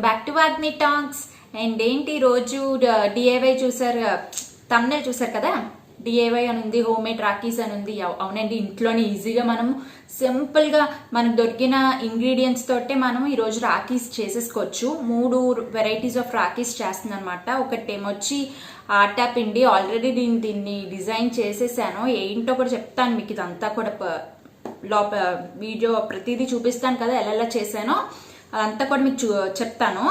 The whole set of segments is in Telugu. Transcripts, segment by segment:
Back to Vagmi talks. And ఏంటి రోజు డిఐవై చూసారు, తమ్నెల్ చూసారు కదా, డిఐవై అని ఉంది, హోమ్ మేడ్ రాఖీస్ అని ఉంది. అవునండి, ఇంట్లోనే ఈజీగా మనం సింపుల్గా మనకు దొరికిన ఇంగ్రీడియంట్స్ తోటే మనం ఈరోజు రాఖీస్ చేసేసుకోవచ్చు. 3 వెరైటీస్ ఆఫ్ రాఖీస్ చేస్తుంది అనమాట. ఒకటేమొచ్చి ఆటా పిండి, ఆల్రెడీ దీన్ని డిజైన్ చేసేసాను, ఏంటో కూడా చెప్తాను మీకు. ఇదంతా కూడా వీడియో ప్రతిదీ చూపిస్తాను కదా ఎలా చేశానో, అదంతా కూడా మీకు చెప్తాను.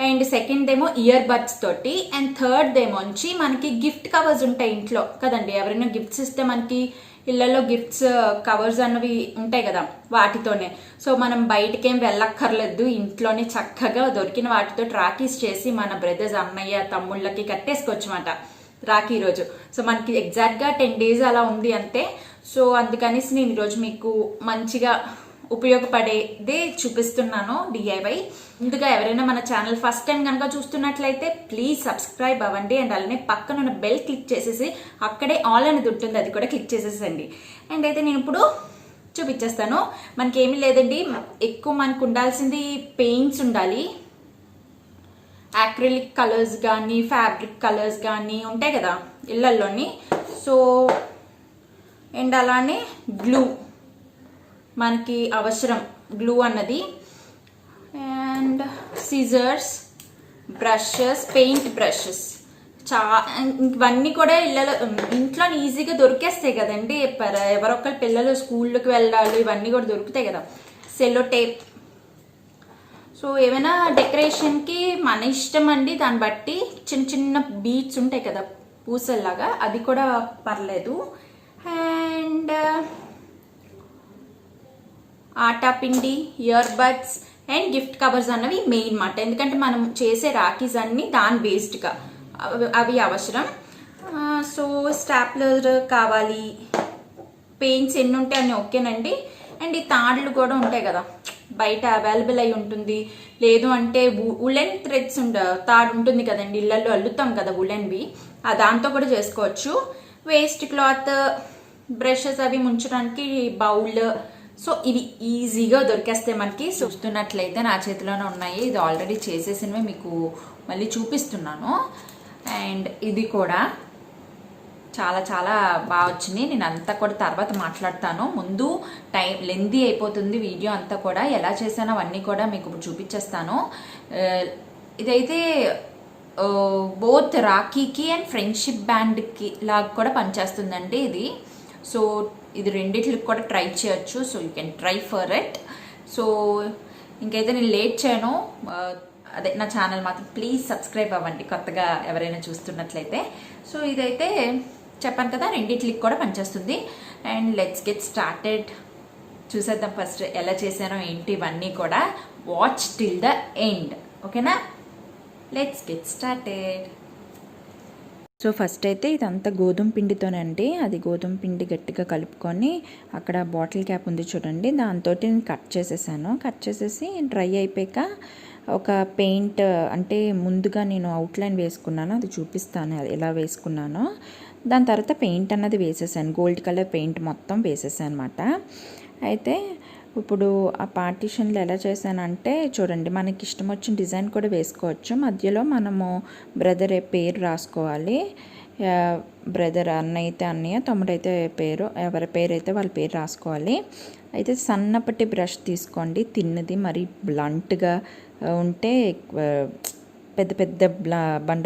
అండ్ సెకండ్ ఏమో ఇయర్ బడ్స్ తోటి, అండ్ థర్డ్ ఏమో వచ్చి మనకి గిఫ్ట్ కవర్స్ ఉంటాయి ఇంట్లో కదండి. ఎవరైనా గిఫ్ట్స్ ఇస్తే మనకి ఇళ్లలో గిఫ్ట్స్ కవర్స్ అన్నవి ఉంటాయి కదా, వాటితోనే. సో మనం బయటకేం వెళ్ళక్కర్లేదు, ఇంట్లోనే చక్కగా దొరికిన వాటితో రాఖీస్ చేసి మన బ్రదర్స్, అన్నయ్య, తమ్ముళ్ళకి కట్టేసుకోవచ్చు అన్నమాట రాఖీ రోజు. సో మనకి ఎగ్జాక్ట్గా 10 days అలా ఉంది అంతే. సో అందుకనేసి నేను ఈరోజు మీకు మంచిగా ఉపయోగపడేదే చూపిస్తున్నాను డిఐవై. ముందుగా ఎవరైనా మన ఛానల్ ఫస్ట్ టైం కనుక చూస్తున్నట్లయితే ప్లీజ్ సబ్స్క్రైబ్ అవ్వండి. అండ్ అలానే పక్కన ఉన్న బెల్ క్లిక్ చేసేసి అక్కడే ఆల్ అనేది ఉంటుంది, అది కూడా క్లిక్ చేసేసండి. అండ్ అయితే నేను ఇప్పుడు చూపించేస్తాను. మనకి ఏమీ లేదండి, ఎక్కువ మనకు ఉండాల్సింది పెయింట్స్ ఉండాలి. యాక్రిలిక్ కలర్స్ కానీ ఫ్యాబ్రిక్ కలర్స్ కానీ ఉంటాయి కదా ఇళ్లల్లోని. సో అండ్ అలానే గ్లూ మనకి అవసరం, గ్లూ అన్నది. And scissors, brushes, paint brushes, ఇవన్నీ కూడా ఇంట్లో ఈజీగా దొరికేస్తాయి కదండి. ఎవరొక్కరు పిల్లలు స్కూల్కి వెళ్ళాలి, ఇవన్నీ కూడా దొరుకుతాయి కదా. సెల్లో టేప్. సో ఏమైనా డెకరేషన్కి మన ఇష్టం అండి, దాన్ని బట్టి చిన్న చిన్న బీడ్స్ ఉంటాయి కదా పూసల్లాగా, అది కూడా పర్లేదు. అండ్ ఆటా పిండి, ear buds and gift covers అన్నవి మెయిన్ మాట. ఎందుకంటే మనం చేసే రాఖీస్ అన్ని దాని బేస్డ్గా అవి అవసరం. సో స్టాప్లర్ కావాలి, పెయింట్స్ ఎన్ని ఉంటాయి అన్ని ఓకేనండి. అండ్ ఈ తాడులు కూడా ఉంటాయి కదా, బయట అవైలబుల్ అయి ఉంటుంది. లేదు అంటే ఉలెన్ థ్రెడ్స్ తాడు ఉంటుంది కదండి, ఇళ్ళల్లో అల్లుతాం కదా ఉలెన్వి, దాంతో కూడా చేసుకోవచ్చు. వేస్ట్ క్లాత్, బ్రషెస్ అవి ముంచడానికి బౌల్. సో ఇవి ఈజీగా దొరికేస్తాయి మనకి. చూస్తున్నట్లయితే నా చేతిలోనే ఉన్నాయి, ఇది ఆల్రెడీ చేసేసినవి మీకు మళ్ళీ చూపిస్తున్నాను. అండ్ ఇది కూడా చాలా చాలా బాగా వచ్చింది. నేను అంతా కూడా తర్వాత మాట్లాడతాను, ముందు టైం లెందీ అయిపోతుంది వీడియో అంతా కూడా. ఎలా చేశానో అవన్నీ కూడా మీకు ఇప్పుడు చూపించేస్తాను. ఇదైతే బోత్ రాఖీకి అండ్ ఫ్రెండ్షిప్ బ్యాండ్కి లాగా కూడా పనిచేస్తుందండి ఇది. సో ఇది రెండిట్లకి కూడా ట్రై చేయొచ్చు. So you can try for it. So ఇంకైతే నేను లేట్ చేయను, అదే నా ఛానల్ మాత్రం ప్లీజ్ సబ్స్క్రైబ్ అవ్వండి కొత్తగా ఎవరైనా చూస్తున్నట్లయితే. సో ఇదైతే చెప్పాను కదా, రెండిట్లకి కూడా పనిచేస్తుంది. And let's get started. చూసేద్దాం ఫస్ట్ ఎలా చేశానో ఏంటి ఇవన్నీ కూడా. వాచ్ టిల్ ద ఎండ్, ఓకేనా? Let's get started. So first అయితే ఇదంతా గోధుమ పిండితోనండి. అది గోధుమ పిండి గట్టిగా కలుపుకొని అక్కడ బాటిల్ క్యాప్ ఉంది చూడండి, దాంతో నేను కట్ చేసేసాను. కట్ చేసేసి డ్రై అయిపోయాక ఒక పెయింట్, అంటే ముందుగా నేను అవుట్లైన్ వేసుకున్నాను, అది చూపిస్తాను అది ఎలా వేసుకున్నానో. దాని తర్వాత పెయింట్ అన్నది వేసేసాను, గోల్డ్ కలర్ పెయింట్ మొత్తం వేసేసాను అనమాట. అయితే ఇప్పుడు ఆ పార్టీషన్లో ఎలా చేశానంటే చూడండి, మనకి ఇష్టం వచ్చిన డిజైన్ కూడా వేసుకోవచ్చు. మధ్యలో మనము బ్రదర్ పేరు రాసుకోవాలి. బ్రదర్ అన్నయ్య అయితే అన్నయ్య, తమ్ముడు అయితే పేరు, ఎవరి పేరు అయితే వాళ్ళ పేరు రాసుకోవాలి. అయితే సన్నపట్టి బ్రష్ తీసుకోండి, తిన్నది మరి బ్లంట్గా ఉంటే పెద్ద పెద్ద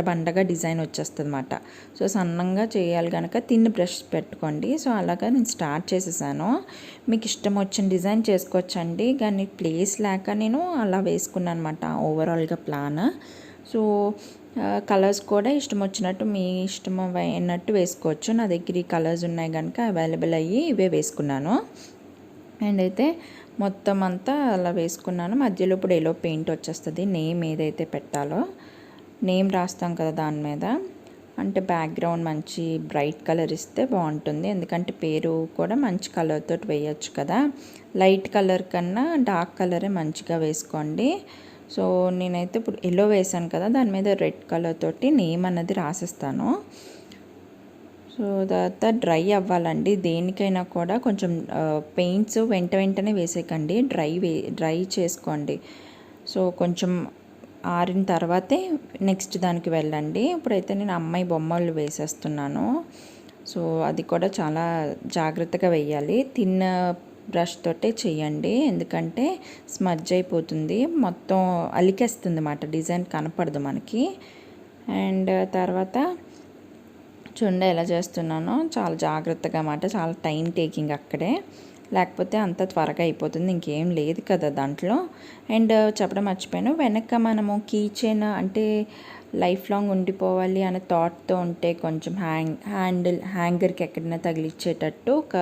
బండగా డిజైన్ వచ్చేస్తుంది అన్నమాట. సో సన్నంగా చేయాలి కనుక తిన్ని బ్రష్ పెట్టుకోండి. సో అలాగా నేను స్టార్ట్ చేసేసాను. మీకు ఇష్టం వచ్చిన డిజైన్ చేసుకోవచ్చండి, కానీ ప్లేస్ లేక నేను అలా వేసుకున్నాను అనమాట ఓవరాల్గా ప్లాన్. సో కలర్స్ కూడా ఇష్టం వచ్చినట్టు మీ ఇష్టం అయినట్టు వేసుకోవచ్చు. నా దగ్గర ఈ కలర్స్ ఉన్నాయి కనుక అవైలబుల్ అయ్యి ఇవే వేసుకున్నాను. అండ్ అయితే మొత్తం అంతా అలా వేసుకున్నాను. మధ్యలో ఇప్పుడు ఎల్లో పెయింట్ వచ్చేస్తుంది, నేమ్ ఏదైతే పెట్టాలో నేమ్ రాస్తాం కదా దాని మీద. అంటే బ్యాక్గ్రౌండ్ మంచి బ్రైట్ కలర్ ఇస్తే బాగుంటుంది, ఎందుకంటే పేరు కూడా మంచి కలర్ తోటి వేయచ్చు కదా. లైట్ కలర్ కన్నా డార్క్ కలరే మంచిగా వేసుకోండి. సో నేనైతే ఇప్పుడు ఎల్లో వేసాను కదా, దాని మీద రెడ్ కలర్ తోటి నేమ్ అన్నది రాసేస్తాను. సో తర్వాత డ్రై అవ్వాలండి, దేనికైనా కూడా కొంచెం పెయింట్స్ వెంటనే వేసేయకండి, డ్రై చేసుకోండి. సో కొంచెం ఆరిన తర్వాతే నెక్స్ట్ దానికి వెళ్ళండి. ఇప్పుడైతే నేను అమ్మాయి బొమ్మలు వేసేస్తున్నాను. సో అది కూడా చాలా జాగ్రత్తగా వేయాలి. తిన్న బ్రష్ తోటే చేయండి, ఎందుకంటే స్మజ్ అయిపోతుంది, మొత్తం అలికేస్తుంది అన్నమాట, డిజైన్ కనపడదు మనకి. అండ్ తర్వాత చూడండి ఎలా చేస్తున్నానో, చాలా జాగ్రత్తగా అన్నమాట, చాలా టైం టేకింగ్ అక్కడే, లేకపోతే అంత త్వరగా అయిపోతుంది, ఇంకేం లేదు కదా దాంట్లో. అండ్ చెప్పడం మర్చిపోయాను, వెనక మనము కీ చైన్ అంటే లైఫ్ లాంగ్ ఉండిపోవాలి అనే థాట్తో ఉంటే కొంచెం హ్యాంగర్కి ఎక్కడైనా తగిలిచ్చేటట్టు ఒక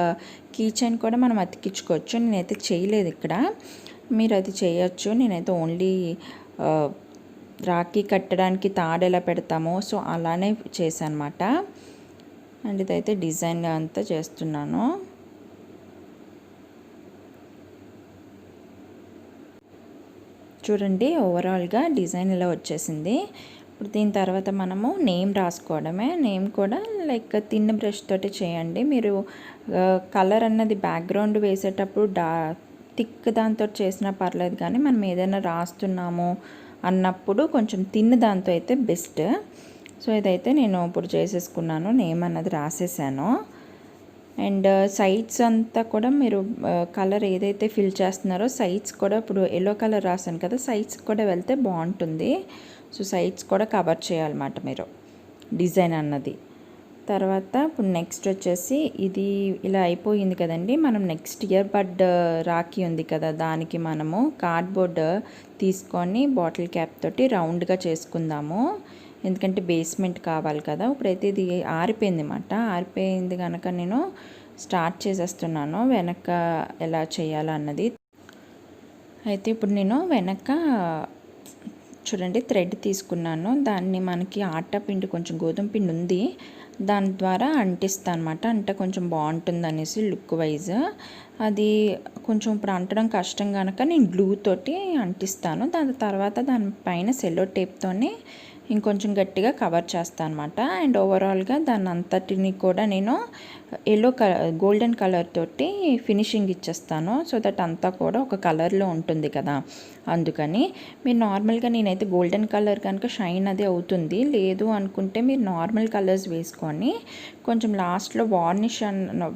కీ చైన్ కూడా మనం అతికించుకోవచ్చు. నేనైతే చేయలేదు ఇక్కడ, మీరు అది చేయొచ్చు. నేనైతే ఓన్లీ రాఖీ కట్టడానికి తాడు ఎలా పెడతామో సో అలానే చేశాను అనమాట. అండ్ ఇదైతే డిజైన్ అంతా చేస్తున్నాను. చూడండి ఓవరాల్గా డిజైన్ ఇలా వచ్చేసింది. ఇప్పుడు దీని తర్వాత మనము నేమ్ రాసుకోవడమే. నేమ్ కూడా లైక్ తిన్న బ్రష్ తోటి చేయండి. మీరు కలర్ అన్నది బ్యాక్గ్రౌండ్ వేసేటప్పుడు థిక్ దాంతో చేసినా పర్లేదు, కానీ మనం ఏదైనా రాస్తున్నాము అన్నప్పుడు కొంచెం తిన్న దాంతో అయితే బెస్ట్. సో ఇదైతే నేను ఇప్పుడు చేసేసుకున్నాను, నేమ్ అన్నది రాసేసాను. అండ్ సైడ్స్ అంతా కూడా మీరు కలర్ ఏదైతే ఫిల్ చేస్తున్నారో సైడ్స్ కూడా, ఇప్పుడు ఎల్లో కలర్ రాసాను కదా, సైడ్స్ కూడా వెళ్తే బాగుంటుంది. సో సైడ్స్ కూడా కవర్ చేయాలన్నమాట మీరు డిజైన్ అన్నది. తర్వాత ఇప్పుడు నెక్స్ట్ వచ్చేసి ఇది ఇలా అయిపోయింది కదండి. మనం నెక్స్ట్ ఇయర్ బడ్ రాఖీ ఉంది కదా, దానికి మనము కార్డ్బోర్డ్ తీసుకొని బాటిల్ క్యాప్ తోటి రౌండ్గా చేసుకుందాము, ఎందుకంటే బేస్మెంట్ కావాలి కదా. ఇప్పుడైతే ఇది ఆరిపోయింది అన్నమాట, ఆరిపోయింది కనుక నేను స్టార్ట్ చేసేస్తున్నాను వెనక ఎలా చేయాలన్నది. అయితే ఇప్పుడు నేను వెనక చూడండి థ్రెడ్ తీసుకున్నాను, దాన్ని మనకి ఆటా పిండి కొంచెం గోధుమ పిండి ఉంది, దాని ద్వారా అంటిస్తాను అనమాట, అంటే కొంచెం బాగుంటుంది అనేసి లుక్ వైజ్. అది కొంచెం ఇప్పుడు అంటడం కష్టం కనుక నేను గ్లూ తోటి అంటిస్తాను, దాని తర్వాత దానిపైన సెల్లో టేప్తోనే ఇంకొంచెం గట్టిగా కవర్ చేస్తాను అనమాట. అండ్ ఓవరాల్గా దాన్ని అంతటిని కూడా నేను గోల్డెన్ కలర్ తోటి ఫినిషింగ్ ఇచ్చేస్తాను, సో దట్ అంతా కూడా ఒక కలర్లో ఉంటుంది కదా, అందుకని. మీరు నార్మల్గా నేనైతే గోల్డెన్ కలర్ కనుక షైన్ అది అవుతుంది, లేదు అనుకుంటే మీరు నార్మల్ కలర్స్ వేసుకొని కొంచెం లాస్ట్లో వార్నిష్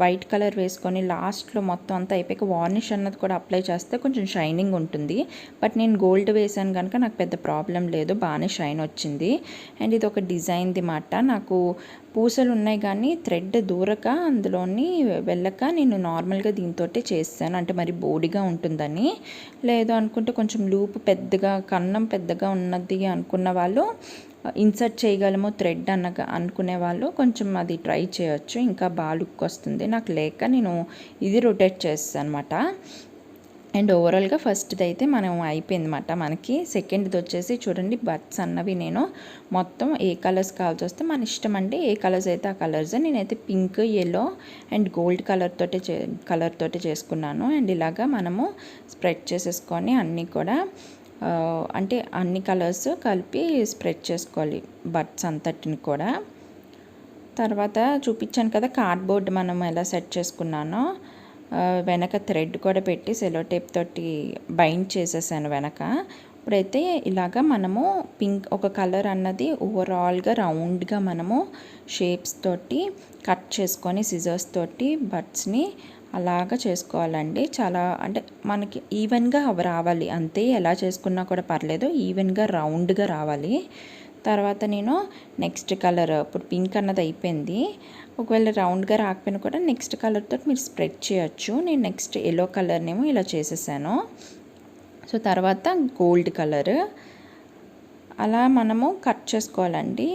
వైట్ కలర్ వేసుకొని లాస్ట్లో మొత్తం అంతా అయిపోయాక వార్నిష్ అన్నది కూడా అప్లై చేస్తే కొంచెం షైనింగ్ ఉంటుంది. బట్ నేను గోల్డ్ వేసాను కనుక నాకు పెద్ద ప్రాబ్లం లేదు, బాగానే షైన్ వచ్చింది. అండ్ ఇది ఒక డిజైన్ది మాట, నాకు పూసలు ఉన్నాయి కానీ థ్రెడ్ దూరక అందులోని వెళ్ళక నేను నార్మల్గా దీంతో చేస్తాను, అంటే మరి బోడిగా ఉంటుందని. లేదు అనుకుంటే కొంచెం లూప్ పెద్దగా కన్నం పెద్దగా ఉన్నది అనుకున్న వాళ్ళు ఇన్సర్ట్ చేయగలము థ్రెడ్ అనుకునే వాళ్ళు కొంచెం అది ట్రై చేయొచ్చు, ఇంకా బాగా లుక్ వస్తుంది. నాకు లేక నేను ఇది రొటేట్ చేస్తాను అనమాట. అండ్ ఓవరాల్గా ఫస్ట్ది అయితే మనం అయిపోయింది అనమాట. మనకి సెకండ్ది వచ్చేసి చూడండి బట్స్ అన్నవి నేను మొత్తం ఏ కలర్స్ కావాల్సి వస్తే మన ఇష్టం అండి, ఏ కలర్స్ అయితే ఆ కలర్స్. నేనైతే pink, yellow and gold colour తోటి చేసుకున్నాను. అండ్ ఇలాగా మనము స్ప్రెడ్ చేసేసుకొని అన్నీ కూడా అంటే అన్ని కలర్స్ కలిపి స్ప్రెడ్ చేసుకోవాలి బట్స్ అంతటిని కూడా. తర్వాత చూపించాను కదా కార్డ్బోర్డ్ మనం ఎలా సెట్ చేసుకున్నానో, వెనక థ్రెడ్ కూడా పెట్టి సెలో టేప్ తోటి బైండ్ చేసేసాను వెనక. ఇప్పుడైతే ఇలాగా మనము పింక్ ఒక కలర్ అన్నది ఓవరాల్గా రౌండ్గా మనము షేప్స్ తోటి కట్ చేసుకొని సిజర్స్ తోటి బట్స్ని అలాగా చేసుకోవాలండి. చాలా అంటే మనకి ఈవెన్గా అవి రావాలి అంతే, ఎలా చేసుకున్నా కూడా పర్లేదు, ఈవెన్గా రౌండ్గా రావాలి. తర్వాత నేను నెక్స్ట్ కలర్ ఇప్పుడు పింక్ అన్నది అయిపోయింది, ఒకవేళ రౌండ్గా రాకపోయినా కూడా నెక్స్ట్ కలర్తో మీరు స్ప్రెడ్ చేయొచ్చు. నేను నెక్స్ట్ ఎల్లో కలర్నేమో ఇలా చేసేసాను. సో తర్వాత గోల్డ్ కలర్ అలా మనము కట్ చేసుకోవాలండి.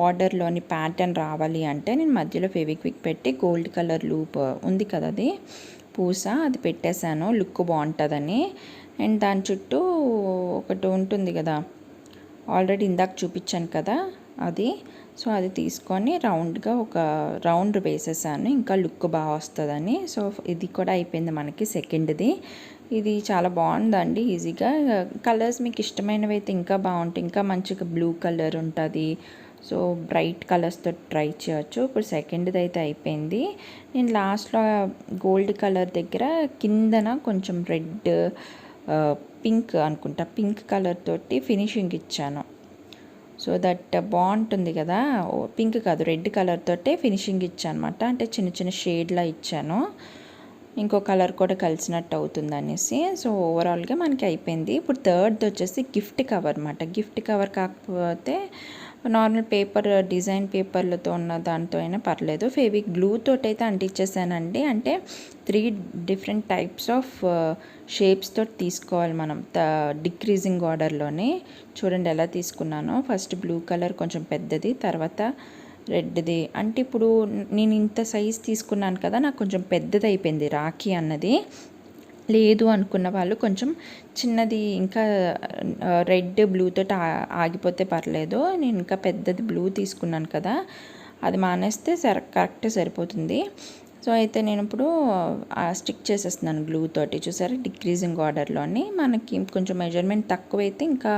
ఆర్డర్లోని ప్యాటర్న్ రావాలి అంటే నేను మధ్యలో ఫెవిక్విక్ పెట్టి గోల్డ్ కలర్ లూప్ ఉంది కదా అది పూస అది పెట్టేశాను, లుక్ బాగుంటుందని. అండ్ దాని చుట్టూ ఒకటి ఉంటుంది కదా ఆల్రెడీ ఇందాక చూపించాను కదా అది, సో అది తీసుకొని రౌండ్గా ఒక రౌండ్ వేసేసాను, ఇంకా లుక్ బాగా వస్తుందని. సో ఇది కూడా అయిపోయింది మనకి సెకండ్ది. ఇది చాలా బాగుందండి, ఈజీగా కలర్స్ మీకు ఇష్టమైనవి అయితే ఇంకా బాగుంటాయి, ఇంకా మంచిగా బ్లూ కలర్ ఉంటుంది. సో బ్రైట్ కలర్స్తో ట్రై చేయొచ్చు. ఇప్పుడు సెకండ్ది అయితే అయిపోయింది. నేను లాస్ట్లో గోల్డ్ కలర్ దగ్గర కిందన కొంచెం రెడ్ పింక్ అనుకుంటా, పింక్ కలర్ తోటి ఫినిషింగ్ ఇచ్చాను. సో దట్ బాగుంటుంది కదా. పింక్ కాదు, రెడ్ కలర్ తోటే ఫినిషింగ్ ఇచ్చాను అనమాట. అంటే చిన్న చిన్న షేడ్లా ఇచ్చాను, ఇంకో కలర్ కూడా కలిసినట్టు అవుతుంది అనేసి. సో ఓవరాల్గా మనకి అయిపోయింది. ఇప్పుడు థర్డ్ వచ్చేసి గిఫ్ట్ కవర్ అనమాట. గిఫ్ట్ కవర్ కాకపోతే నార్మల్ పేపర్, డిజైన్ పేపర్లతో ఉన్న దాంతో అయినా పర్లేదు. ఫెవిక్ గ్లూ తోటి అయితే అంటించేసానండి. అంటే 3 డిఫరెంట్ టైప్స్ ఆఫ్ షేప్స్ తోటి తీసుకోవాలి మనం, డిక్రీజింగ్ ఆర్డర్లోనే. చూడండి ఎలా తీసుకున్నానో. ఫస్ట్ బ్లూ కలర్ కొంచెం పెద్దది, తర్వాత రెడ్ది. అంటే ఇప్పుడు నేను ఇంత సైజ్ తీసుకున్నాను కదా, నాకు కొంచెం పెద్దది అయిపోయింది రాఖీ అన్నది. లేదు అనుకున్న వాళ్ళు కొంచెం చిన్నది, ఇంకా రెడ్ బ్లూతో ఆగిపోతే పర్లేదు. నేను ఇంకా పెద్దది బ్లూ తీసుకున్నాను కదా, అది మానేస్తే కరెక్ట్ సరిపోతుంది. సో అయితే నేను ఇప్పుడు స్టిక్ చేసేస్తున్నాను గ్లూ తోటి. చూసారా, డిక్రీజింగ్ ఆర్డర్లోని. మనకి కొంచెం మెజర్మెంట్ తక్కువైతే ఇంకా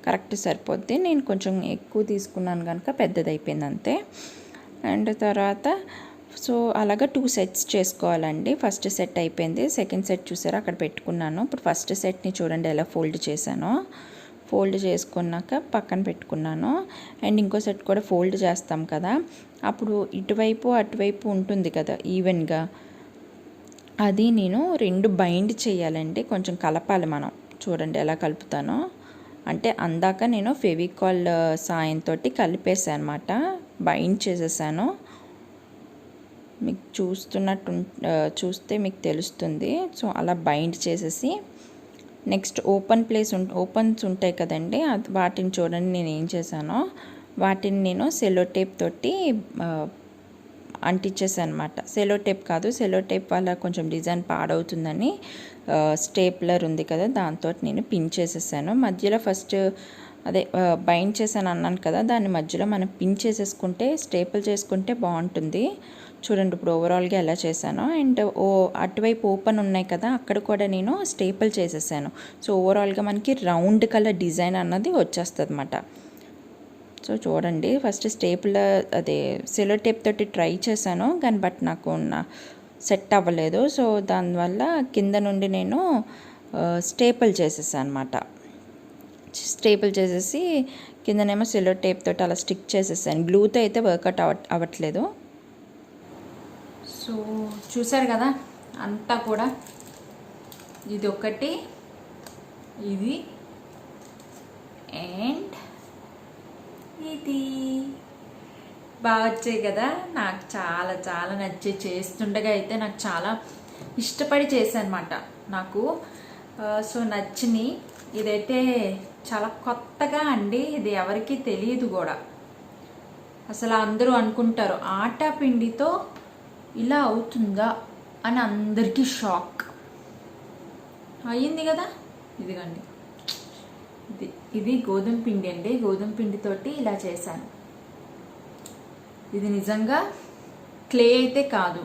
కరెక్ట్ సరిపోద్ది. నేను కొంచెం ఎక్కువ తీసుకున్నాను కనుక పెద్దది అయిపోయింది అంతే. అండ్ తర్వాత సో అలాగా 2 సెట్స్ చేసుకోవాలండి. ఫస్ట్ సెట్ అయిపోయింది, సెకండ్ సెట్ చూసారా అక్కడ పెట్టుకున్నాను. ఇప్పుడు ఫస్ట్ సెట్ని చూడండి ఎలా ఫోల్డ్ చేశానో. ఫోల్డ్ చేసుకున్నాక పక్కన పెట్టుకున్నాను. అండ్ ఇంకో సెట్ కూడా ఫోల్డ్ చేస్తాం కదా, అప్పుడు ఇటువైపు అటువైపు ఉంటుంది కదా ఈవెన్గా, అది నేను 2 బైండ్ చేయాలండి. కొంచెం కలపాలి మనం. చూడండి ఎలా కలుపుతానో. అంటే అందాక నేను ఫెవికాల్ సాయంతో కలిపేసాను అనమాట, బైండ్ చేసేసాను. మీకు చూస్తే మీకు తెలుస్తుంది. సో అలా బైండ్ చేసేసి నెక్స్ట్ ఓపెన్స్ ఉంటాయి కదండి, వాటిని చూడండి నేను ఏం చేశానో. వాటిని నేను సెలో టేప్ తోటి అంటించేసాను అనమాట. సెలో టేప్ కాదు, సెలో టేప్ వల్ల కొంచెం డిజైన్ పాడవుతుందని స్టేప్లర్ ఉంది కదా, దాంతో నేను పిన్ చేసేసాను. మధ్యలో ఫస్ట్ అదే బైండ్ చేశాను అన్నాను కదా, దాన్ని మధ్యలో మనం పిన్ చేసేసుకుంటే, స్టేపుల్ చేసుకుంటే బాగుంటుంది. చూడండి ఇప్పుడు ఓవరాల్గా ఎలా చేశాను. అండ్ అటువైపు ఓపెన్ ఉన్నాయి కదా, అక్కడ కూడా నేను స్టేపుల్ చేసేసాను. సో ఓవరాల్గా మనకి రౌండ్ కలర్ డిజైన్ అన్నది వచ్చేస్తుంది అన్నమాట. సో చూడండి, ఫస్ట్ అదే సెలో టేప్ తోటి ట్రై చేశాను కానీ నాకు సెట్ అవ్వలేదు. సో దానివల్ల కింద నుండి నేను స్టేపుల్ చేసేసాను అనమాట. స్టేపుల్ చేసేసి కిందనేమో సెలో టేప్ తోటి అలా స్టిక్ చేసేసాను. గ్లూతో అయితే వర్కౌట్ అవ్వట్లేదు. సో చూసారు కదా అంతా కూడా, ఇది ఒకటి, ఇది అండ్ ఇది బాగా వచ్చాయి కదా. నాకు చాలా చాలా నచ్చి చేస్తుండగా అయితే నాకు చాలా ఇష్టపడి చేశాను అనమాట నాకు. సో నచ్చిని. ఇదైతే చాలా కొత్తగా అండి, ఇది ఎవరికి తెలియదు కూడా. అసలు అందరూ అనుకుంటారు ఆటా పిండితో ఇలా అవుతుందా అని, అందరికీ షాక్ అయ్యింది కదా. ఇదిగండి, ఇది గోధుమ పిండి అండి. గోధుమ పిండితోటి ఇలా చేశాను. ఇది నిజంగా క్లే అయితే కాదు,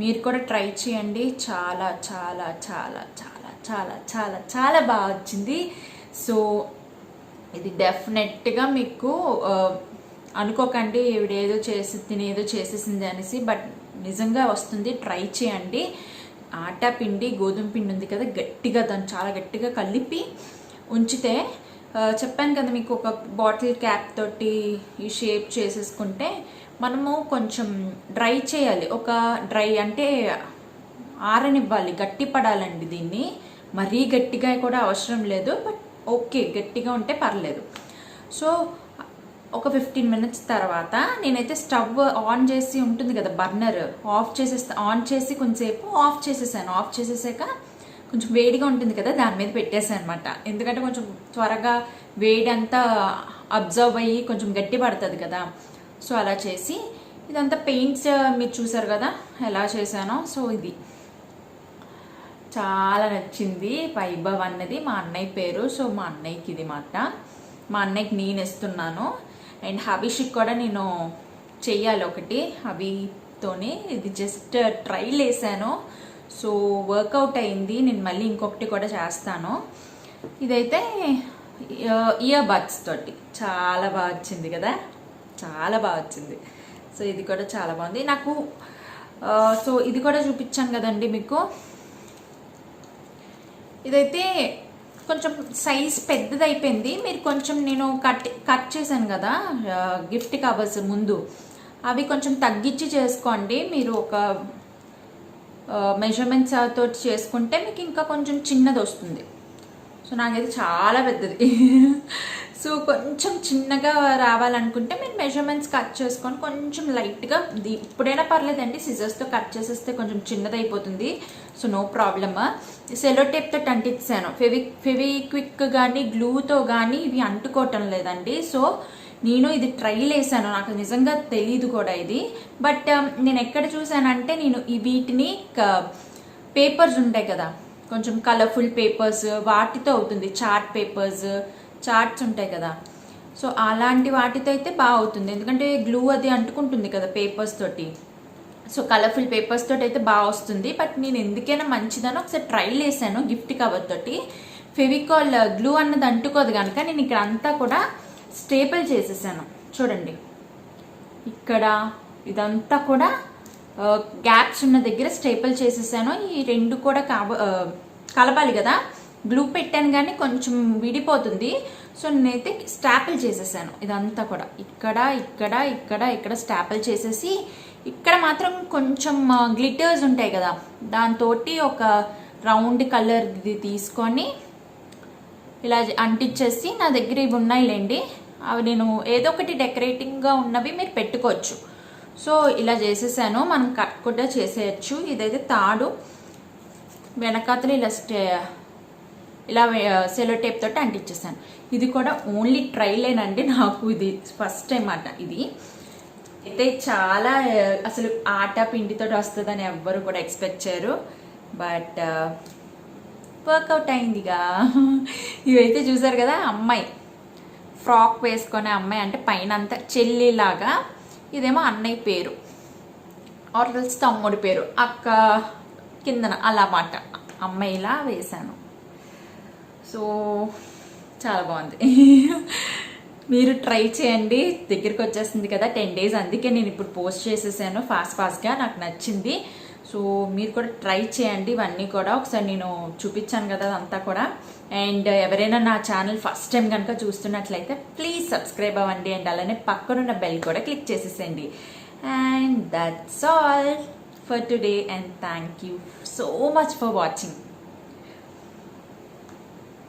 మీరు కూడా ట్రై చేయండి. చాలా చాలా చాలా చాలా చాలా చాలా చాలా బాగా వచ్చింది. సో ఇది డెఫినెట్గా మీకు అనుకోకండి ఈవిడేదో తినేదో చేసేసింది అనేసి, బట్ నిజంగా వస్తుంది. ట్రై చేయండి. ఆటా పిండి, గోధుమ పిండి ఉంది కదా, గట్టిగా దాన్ని చాలా గట్టిగా కలిపి ఉంచితే, చెప్పాను కదా మీకు, ఒక బాటిల్ క్యాప్ తోటి ఈ షేప్ చేసేసుకుంటే, మనము కొంచెం డ్రై చేయాలి. ఒక డ్రై అంటే ఆరనివ్వాలి, గట్టి పడాలండి. దీన్ని మరీ గట్టిగా కూడా అవసరం లేదు, బట్ ఓకే గట్టిగా ఉంటే పర్లేదు. సో ఒక 15 మినిట్స్ తర్వాత నేనైతే స్టవ్ ఆన్ చేసి ఉంటుంది కదా బర్నర్, ఆన్ చేసి కొంచెంసేపు ఆఫ్ చేసేసాను. ఆఫ్ చేసేసాక కొంచెం వేడిగా ఉంటుంది కదా, దాని మీద పెట్టేసాను అనమాట. ఎందుకంటే కొంచెం త్వరగా వేడి అంతా అబ్జర్వ్ అయ్యి కొంచెం గట్టి పడుతుంది కదా. సో అలా చేసి ఇదంతా పెయింట్స్ మీరు చూసారు కదా ఎలా చేశానో. సో ఇది చాలా నచ్చింది. వైభవ్ అన్నది మా అన్నయ్య పేరు. సో మా అన్నయ్యకి ఇది మాట, మా అన్నయ్యకి నేను ఇస్తున్నాను. అండ్ హబీష్కి కూడా నేను చెయ్యాలి ఒకటి హబీతోనే. ఇది జస్ట్ ట్రైల్ వేసాను, సో వర్కౌట్ అయింది. నేను మళ్ళీ ఇంకొకటి కూడా చేస్తాను. ఇదైతే ఇయర్ బడ్స్ తోటి చాలా బాగా వచ్చింది కదా, చాలా బాగా వచ్చింది. సో ఇది కూడా చాలా బాగుంది నాకు. సో ఇది కూడా చూపించాను కదండి మీకు. ఇదైతే కొంచెం సైజ్ పెద్దది అయిపోయింది. మీరు కొంచెం నేను కట్ చేశాను కదా గిఫ్ట్ కవర్స్ ముందు, అవి కొంచెం తగ్గించి చేసుకోండి. మీరు ఒక మెజర్మెంట్స్ తోటి చేసుకుంటే మీకు ఇంకా కొంచెం చిన్నది వస్తుంది. సో నాకైతే చాలా పెద్దది. సో కొంచెం చిన్నగా రావాలనుకుంటే మీరు మెజర్మెంట్స్ కట్ చేసుకొని కొంచెం లైట్గా, ఇప్పుడైనా పర్లేదండి, సిజర్స్తో కట్ చేసేస్తే కొంచెం చిన్నది అయిపోతుంది. So no problem. సెలో టేప్తో అంటించాను. ఫెవిక్విక్ కానీ గ్లూతో కానీ ఇవి అంటుకోవటం లేదండి. సో నేను ఇది ట్రైల్ వేసాను, నాకు నిజంగా తెలీదు కూడా ఇది. బట్ నేను ఎక్కడ చూసానంటే, నేను ఈ వీటిని పేపర్స్ ఉంటాయి కదా, కొంచెం కలర్ఫుల్ పేపర్స్, వాటితో అవుతుంది. చార్ట్ పేపర్స్, చార్ట్స్ ఉంటాయి కదా, సో అలాంటి వాటితో అయితే బాగా అవుతుంది. ఎందుకంటే గ్లూ అది అంటుకుంటుంది కదా పేపర్స్ తోటి. సో కలర్ఫుల్ పేపర్స్ తోటి అయితే బాగా వస్తుంది. బట్ నేను ఎందుకైనా మంచిదని ఒకసారి ట్రైల్ వేసాను గిఫ్ట్ కవర్ తోటి. ఫెవికాల్ గ్లూ అన్నది అంటుకోదు కనుక నేను ఇక్కడ అంతా కూడా స్టేపుల్ చేసేసాను. చూడండి, ఇక్కడ ఇదంతా కూడా గ్యాప్స్ ఉన్న దగ్గర స్టేపుల్ చేసేసాను. ఈ రెండు కూడా కలపాలి కదా, గ్లూ పెట్టాను కానీ కొంచెం విడిపోతుంది. సో నేనైతే స్టాపుల్ చేసేసాను ఇదంతా కూడా. ఇక్కడ ఇక్కడ ఇక్కడ ఇక్కడ స్టాపుల్ చేసేసి, ఇక్కడ మాత్రం కొంచెం గ్లిటర్స్ ఉంటాయి కదా, దాంతో ఒక రౌండ్ కలర్ ఇది తీసుకొని ఇలా అంటించేసి, నా దగ్గర ఇవి ఉన్నాయిలేండి, అవి నేను ఏదో ఒకటి డెకరేటింగ్గా ఉన్నవి మీరు పెట్టుకోవచ్చు. సో ఇలా చేసేసాను. మనం కట్ కూడా చేసేయచ్చు. ఇదైతే తాడు, వెనకాతలు ఇలా సెలో టేప్ తోటి అంటించేసాను. ఇది కూడా ఓన్లీ ట్రైలేనండి, నాకు ఇది ఫస్ట్ టైం అట. ఇది అయితే చాలా అసలు ఆట పిండితో వస్తుందని ఎవ్వరు కూడా ఎక్స్పెక్ట్ చేయరు. బట్ వర్కౌట్ అయిందిగా. ఇవైతే చూసారు కదా, అమ్మాయి ఫ్రాక్ వేసుకునే అమ్మాయి, అంటే పైన అంతా చెల్లిలాగా, ఇదేమో అన్నయ్య పేరు, ఆర్ఎల్స్ తమ్ముడి పేరు, అక్క కిందన అలా మాట అమ్మాయిలా వేశాను. సో చాలా బాగుంది. మీరు ట్రై చేయండి. దగ్గరికి వచ్చేస్తుంది కదా 10 days, అందుకే నేను ఇప్పుడు పోస్ట్ చేసేసాను ఫాస్ట్గా. నాకు నచ్చింది. సో మీరు కూడా ట్రై చేయండి. ఇవన్నీ కూడా ఒకసారి నేను చూపించాను కదా అదంతా కూడా. అండ్ ఎవరైనా నా ఛానల్ ఫస్ట్ టైం కనుక చూస్తున్నట్లయితే ప్లీజ్ సబ్స్క్రైబ్ అవ్వండి. అండ్ అలానే పక్కనున్న బెల్ కూడా క్లిక్ చేసేసేయండి. And that's all for today. And thank you so much for watching.